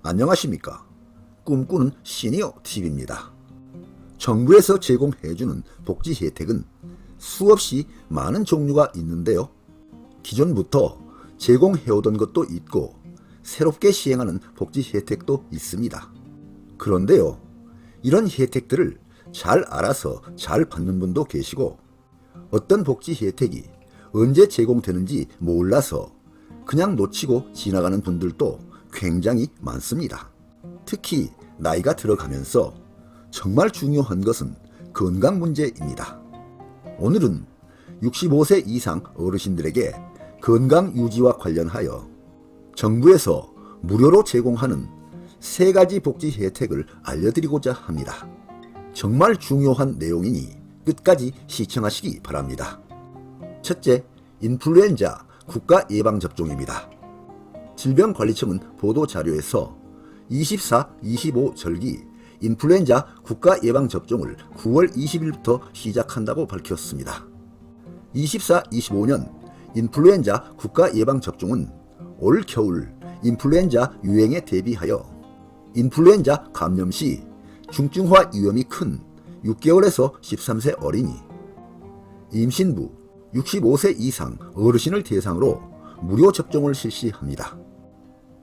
안녕하십니까. 꿈꾸는 시니어 TV입니다. 정부에서 제공해주는 복지 혜택은 수없이 많은 종류가 있는데요. 기존부터 제공해오던 것도 있고 새롭게 시행하는 복지 혜택도 있습니다. 그런데요, 이런 혜택들을 잘 알아서 잘 받는 분도 계시고 어떤 복지 혜택이 언제 제공되는지 몰라서 그냥 놓치고 지나가는 분들도 굉장히 많습니다. 특히 나이가 들어가면서 정말 중요한 것은 건강 문제입니다. 오늘은 65세 이상 어르신들에게 건강 유지와 관련하여 정부에서 무료로 제공하는 3가지 복지 혜택을 알려드리고자 합니다. 정말 중요한 내용이니 끝까지 시청하시기 바랍니다. 첫째, 인플루엔자 국가 예방접종입니다. 질병관리청은 보도자료에서 24-25 절기 인플루엔자 국가 예방접종을 9월 20일부터 시작한다고 밝혔습니다. 24-25년 인플루엔자 국가 예방접종은 올 겨울 인플루엔자 유행에 대비하여 인플루엔자 감염 시 중증화 위험이 큰 6개월에서 13세 어린이, 임신부, 65세 이상 어르신을 대상으로 무료 접종을 실시합니다.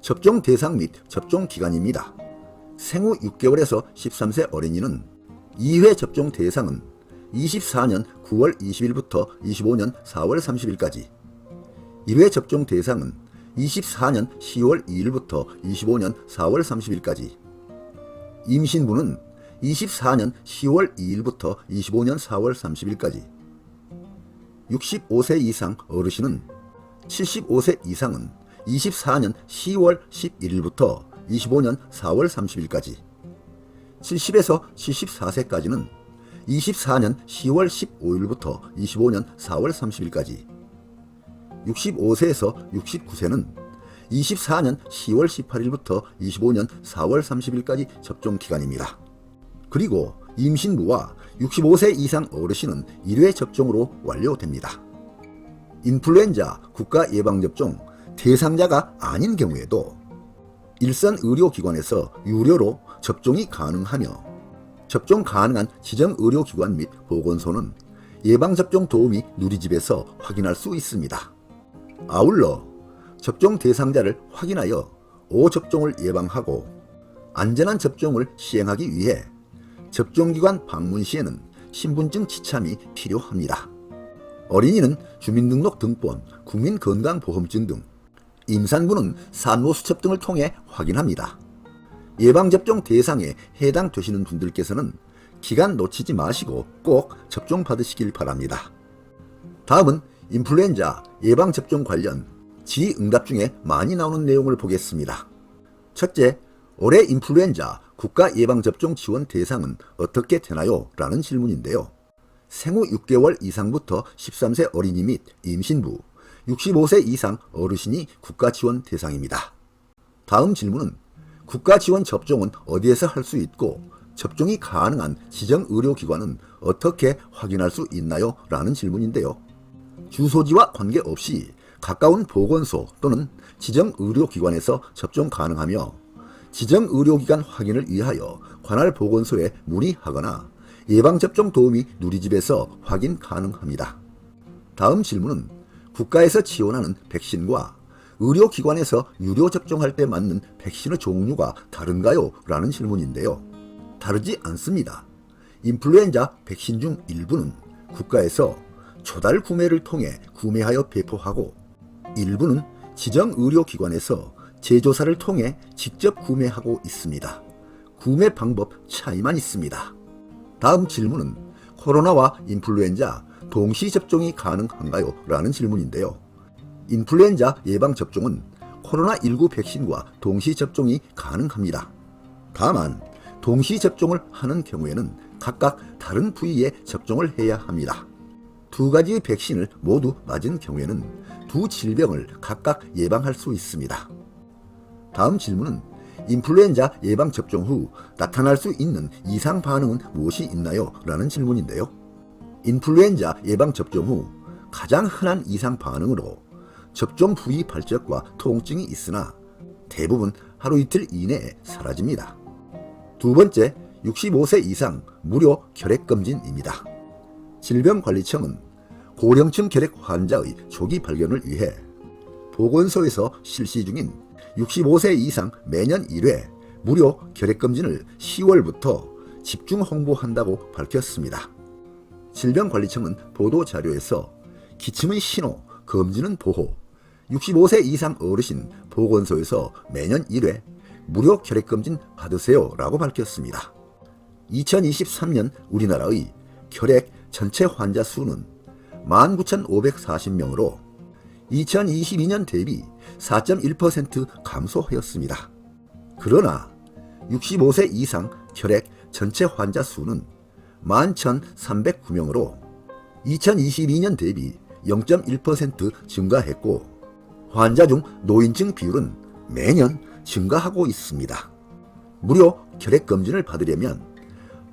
접종 대상 및 접종 기간입니다. 생후 6개월에서 13세 어린이는 2회 접종 대상은 24년 9월 20일부터 25년 4월 30일까지, 1회 접종 대상은 24년 10월 2일부터 25년 4월 30일까지, 임신부는 24년 10월 2일부터 25년 4월 30일까지, 65세 이상 어르신은 75세 이상은 24년 10월 11일부터 25년 4월 30일까지, 70에서 74세까지는 24년 10월 15일부터 25년 4월 30일까지, 65세에서 69세는 24년 10월 18일부터 25년 4월 30일까지 접종 기간입니다. 그리고 임신부와 65세 이상 어르신은 1회 접종으로 완료됩니다. 인플루엔자 국가 예방접종 대상자가 아닌 경우에도 일선 의료기관에서 유료로 접종이 가능하며 접종 가능한 지정 의료기관 및 보건소는 예방접종 도우미 누리집에서 확인할 수 있습니다. 아울러 접종 대상자를 확인하여 5접종을 예방하고 안전한 접종을 시행하기 위해 접종기관 방문 시에는 신분증 지참이 필요합니다. 어린이는 주민등록 등본, 국민건강보험증 등, 임산부는 산모수첩 등을 통해 확인합니다. 예방접종 대상에 해당되시는 분들께서는 기간 놓치지 마시고 꼭 접종 받으시길 바랍니다. 다음은 인플루엔자 예방접종 관련 질의응답 중에 많이 나오는 내용을 보겠습니다. 첫째, 올해 인플루엔자 국가 예방접종 지원 대상은 어떻게 되나요? 라는 질문인데요. 생후 6개월 이상부터 13세 어린이 및 임신부, 65세 이상 어르신이 국가 지원 대상입니다. 다음 질문은 국가 지원 접종은 어디에서 할 수 있고 접종이 가능한 지정 의료기관은 어떻게 확인할 수 있나요? 라는 질문인데요. 주소지와 관계없이 가까운 보건소 또는 지정 의료기관에서 접종 가능하며 지정 의료기관 확인을 위하여 관할 보건소에 문의하거나 예방접종 도우미 누리집에서 확인 가능합니다. 다음 질문은 국가에서 지원하는 백신과 의료기관에서 유료 접종할 때 맞는 백신의 종류가 다른가요? 라는 질문인데요. 다르지 않습니다. 인플루엔자 백신 중 일부는 국가에서 조달 구매를 통해 구매하여 배포하고 일부는 지정 의료기관에서 제조사를 통해 직접 구매하고 있습니다. 구매 방법 차이만 있습니다. 다음 질문은 코로나와 인플루엔자 동시 접종이 가능한가요? 라는 질문인데요. 인플루엔자 예방접종은 코로나19 백신과 동시 접종이 가능합니다. 다만 동시 접종을 하는 경우에는 각각 다른 부위에 접종을 해야 합니다. 2가지의 백신을 모두 맞은 경우에는 2 질병을 각각 예방할 수 있습니다. 다음 질문은 인플루엔자 예방접종 후 나타날 수 있는 이상 반응은 무엇이 있나요? 라는 질문인데요. 인플루엔자 예방접종 후 가장 흔한 이상 반응으로 접종 부위 발적과 통증이 있으나 대부분 하루 이틀 이내에 사라집니다. 두 번째, 65세 이상 무료 혈액검진입니다. 질병관리청은 고령층 혈액 환자의 조기 발견을 위해 보건소에서 실시 중인 65세 이상 매년 1회 무료 혈액검진을 10월부터 집중 홍보한다고 밝혔습니다. 질병관리청은 보도자료에서 기침은 신호, 검진은 보호, 65세 이상 어르신 보건소에서 매년 1회 무료 혈액검진 받으세요 라고 밝혔습니다. 2023년 우리나라의 혈액 전체 환자 수는 19,540명으로 2022년 대비 4.1% 감소하였습니다. 그러나 65세 이상 혈액 전체 환자 수는 11,309명으로 2022년 대비 0.1% 증가했고 환자 중 노인층 비율은 매년 증가하고 있습니다. 무료 혈액검진을 받으려면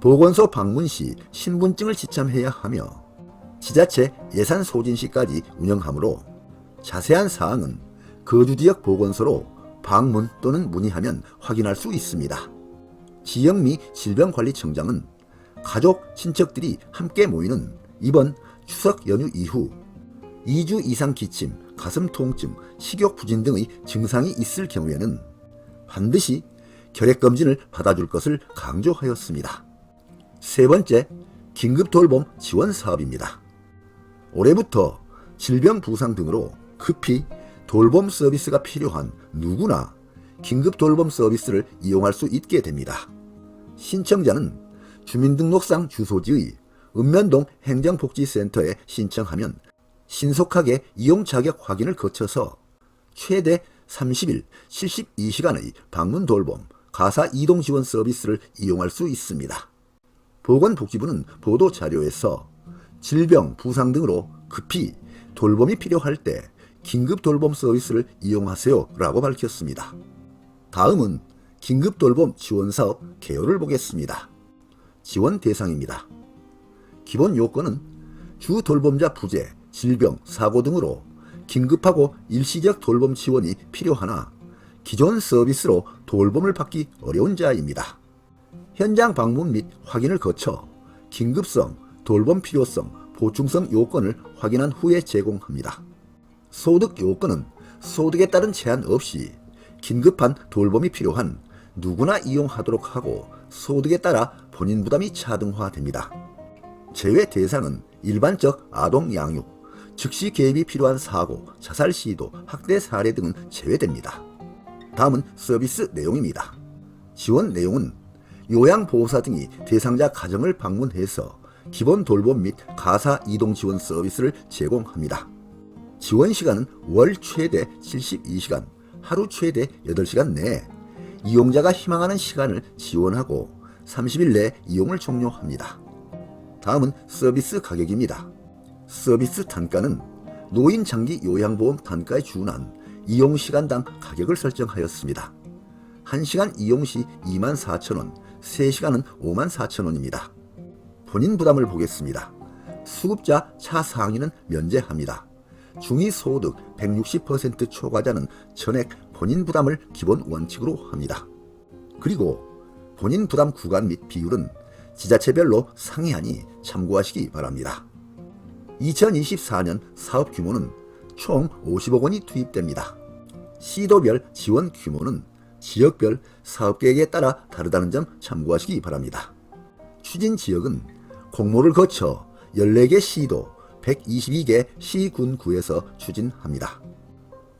보건소 방문 시 신분증을 지참해야 하며 지자체 예산 소진 시까지 운영하므로 자세한 사항은 거주지역 보건소로 방문 또는 문의하면 확인할 수 있습니다. 지영미 질병관리청장은 가족, 친척들이 함께 모이는 이번 추석 연휴 이후 2주 이상 기침, 가슴 통증, 식욕 부진 등의 증상이 있을 경우에는 반드시 혈액검진을 받아줄 것을 강조하였습니다. 세 번째, 긴급돌봄 지원 사업입니다. 올해부터 질병 부상 등으로 급히 돌봄 서비스가 필요한 누구나 긴급돌봄 서비스를 이용할 수 있게 됩니다. 신청자는 주민등록상 주소지의 읍면동 행정복지센터에 신청하면 신속하게 이용 자격 확인을 거쳐서 최대 30일 72시간의 방문 돌봄, 가사 이동 지원 서비스를 이용할 수 있습니다. 보건복지부는 보도자료에서 질병, 부상 등으로 급히 돌봄이 필요할 때 긴급 돌봄 서비스를 이용하세요 라고 밝혔습니다. 다음은 긴급 돌봄 지원 사업 개요를 보겠습니다. 지원 대상입니다. 기본 요건은 주 돌봄자 부재, 질병, 사고 등으로 긴급하고 일시적 돌봄 지원이 필요하나 기존 서비스로 돌봄을 받기 어려운 자입니다. 현장 방문 및 확인을 거쳐 긴급성, 돌봄 필요성, 보충성 요건을 확인한 후에 제공합니다. 소득 요건은 소득에 따른 제한 없이 긴급한 돌봄이 필요한 누구나 이용하도록 하고 소득에 따라 본인 부담이 차등화됩니다. 제외 대상은 일반적 아동 양육, 즉시 개입이 필요한 사고, 자살 시도, 학대 사례 등은 제외됩니다. 다음은 서비스 내용입니다. 지원 내용은 요양보호사 등이 대상자 가정을 방문해서 기본 돌봄 및 가사 이동 지원 서비스를 제공합니다. 지원 시간은 월 최대 72시간, 하루 최대 8시간 내에 이용자가 희망하는 시간을 지원하고 30일 내에 이용을 종료합니다. 다음은 서비스 가격입니다. 서비스 단가는 노인 장기 요양보험 단가에 준한 이용시간당 가격을 설정하였습니다. 1시간 이용시 24,000원, 3시간은 54,000원입니다. 본인 부담을 보겠습니다. 수급자 차상위는 면제합니다. 중위소득 160% 초과자는 전액 본인 부담을 기본 원칙으로 합니다. 그리고 본인 부담 구간 및 비율은 지자체별로 상이하니 참고하시기 바랍니다. 2024년 사업 규모는 총 50억 원이 투입됩니다. 시도별 지원 규모는 지역별 사업계획에 따라 다르다는 점 참고하시기 바랍니다. 추진 지역은 공모를 거쳐 14개 시도 122개 시군구에서 추진합니다.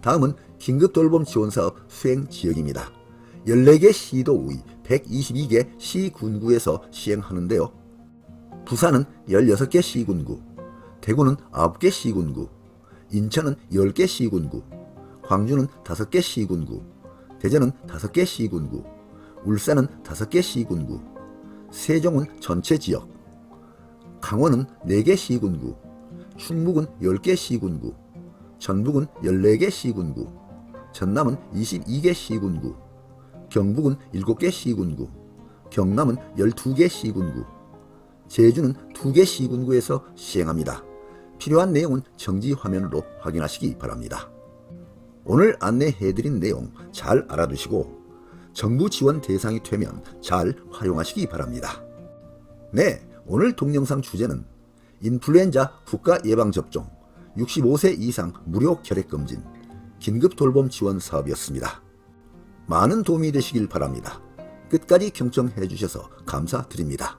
다음은 긴급돌봄 지원사업 수행 지역입니다. 14개 시도의 122개 시군구에서 시행하는데요. 부산은 16개 시군구, 대구는 9개 시군구, 인천은 10개 시군구, 광주는 5개 시군구, 대전은 5개 시군구, 울산은 5개 시군구, 세종은 전체 지역, 강원은 4개 시군구, 충북은 10개 시군구, 전북은 14개 시군구, 전남은 22개 시군구, 경북은 7개 시군구, 경남은 12개 시군구, 제주는 2개 시군구에서 시행합니다. 필요한 내용은 정지 화면으로 확인하시기 바랍니다. 오늘 안내해드린 내용 잘 알아두시고 정부 지원 대상이 되면 잘 활용하시기 바랍니다. 네, 오늘 동영상 주제는 인플루엔자 국가 예방접종 65세 이상 무료 결핵검진 긴급 돌봄 지원 사업이었습니다. 많은 도움이 되시길 바랍니다. 끝까지 경청해 주셔서 감사드립니다.